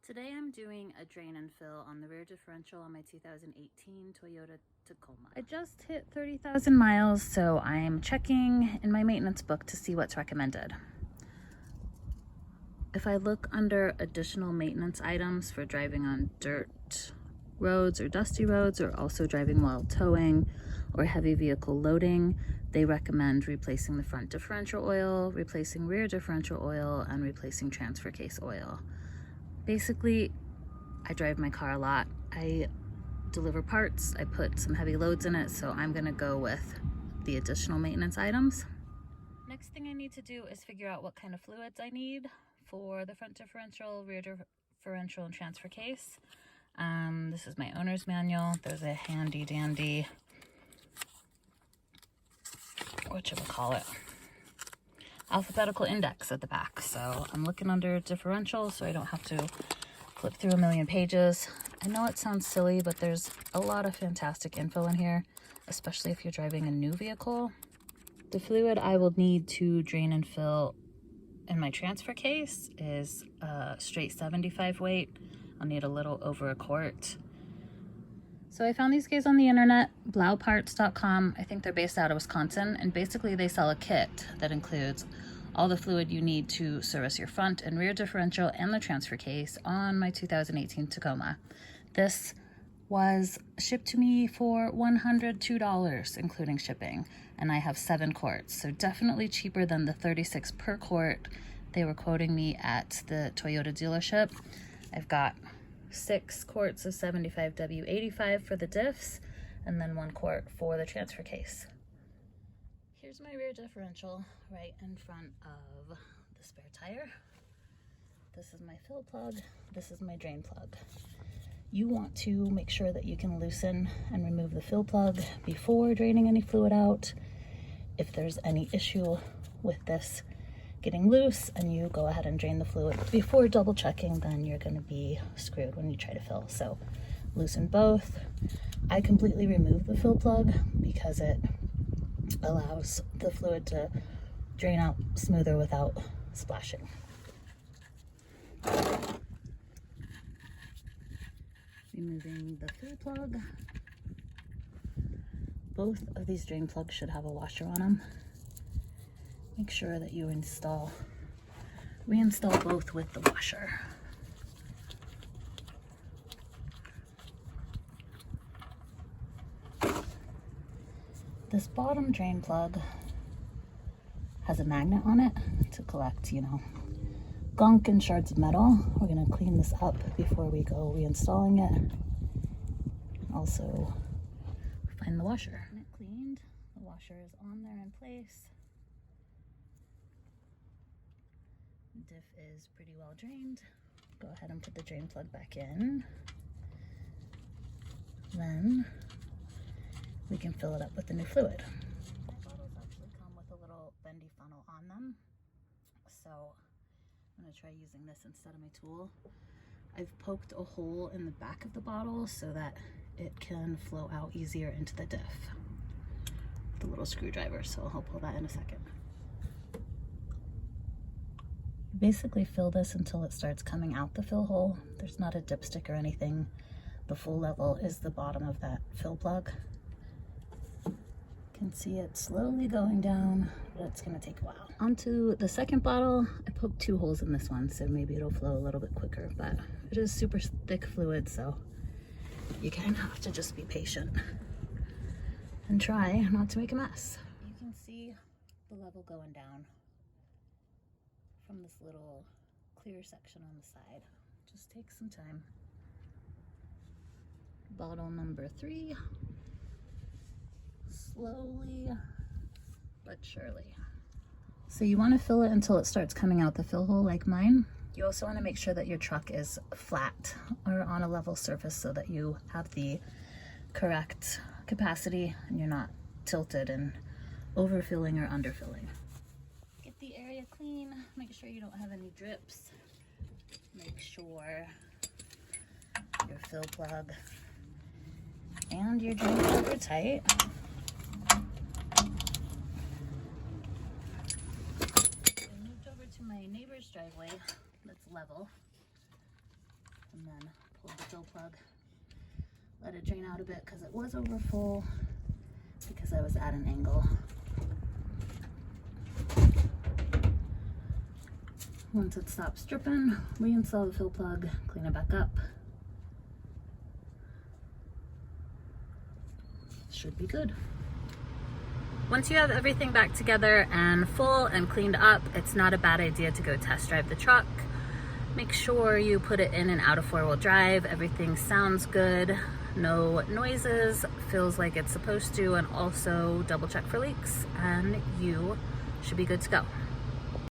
Today I'm doing a drain and fill on the rear differential on my 2018 Toyota Tacoma. I just hit 30,000 miles, so I'm checking in my maintenance book to see what's recommended. If I look under additional maintenance items for driving on dirt roads or dusty roads, or also driving while towing or heavy vehicle loading, they recommend replacing the front differential oil, replacing rear differential oil, and replacing transfer case oil. Basically, I drive my car a lot. I deliver parts, I put some heavy loads in it, so I'm gonna go with the additional maintenance items. Next thing I need to do is figure out what kind of fluids I need for the front differential, rear differential, and transfer case. This is my owner's manual. There's a handy dandy, whatchamacallit, alphabetical index at the back. So I'm looking under differential so I don't have to flip through a million pages. I know it sounds silly, but there's a lot of fantastic info in here, especially if you're driving a new vehicle. The fluid I will need to drain and fill in my transfer case is straight 75 weight. I'll need a little over a quart. So I found these guys on the internet, blouparts.com. I think they're based out of Wisconsin, and basically they sell a kit that includes all the fluid you need to service your front and rear differential and the transfer case on my 2018 Tacoma. This was shipped to me for $102, including shipping, and I have 7 quarts, so definitely cheaper than the $36 per quart they were quoting me at the Toyota dealership. I've got 6 quarts of 75W85 for the diffs, and then 1 quart for the transfer case. Here's my rear differential right in front of the spare tire. This is my fill plug. This is my drain plug. You want to make sure that you can loosen and remove the fill plug before draining any fluid out. If there's any issue with this getting loose and you go ahead and drain the fluid before double checking, then you're going to be screwed when you try to fill. So loosen both. I completely remove the fill plug because it allows the fluid to drain out smoother without splashing. Removing the fill plug. Both of these drain plugs should have a washer on them. Make sure that you reinstall both with the washer. This bottom drain plug has a magnet on it to collect, gunk and shards of metal. We're gonna clean this up before we go reinstalling it. Also, find the washer. It cleaned. The washer is on there in place. Diff is pretty well drained. Go ahead and put the drain plug back in. Then we can fill it up with the new fluid. My bottles actually come with a little bendy funnel on them, so I'm going to try using this instead of my tool. I've poked a hole in the back of the bottle so that it can flow out easier into the diff with a little screwdriver, so I'll pull that in a second. Basically fill this until it starts coming out the fill hole. There's not a dipstick or anything. The full level is the bottom of that fill plug. You can see it slowly going down, but it's gonna take a while. Onto the second bottle. I poked 2 holes in this one, so maybe it'll flow a little bit quicker, but it is super thick fluid, so you kind of have to just be patient and try not to make a mess. You can see the level going down from this little clear section on the side. Just take some time. Bottle number 3. Slowly but surely. So you want to fill it until it starts coming out the fill hole like mine. You also want to make sure that your truck is flat or on a level surface so that you have the correct capacity and you're not tilted and overfilling or underfilling. Get the area clean. Make sure you don't have any drips. Make sure your fill plug and your drain plug are tight. I moved over to my neighbor's driveway that's level. fill plug. Let it drain out a bit because it was over full because I was at an angle. Once it stops dripping, reinstall the fill plug, clean it back up. Should be good. Once you have everything back together and full and cleaned up, it's not a bad idea to go test drive the truck. Make sure you put it in and out of 4-wheel drive. Everything sounds good, no noises, feels like it's supposed to, and also double check for leaks, and you should be good to go.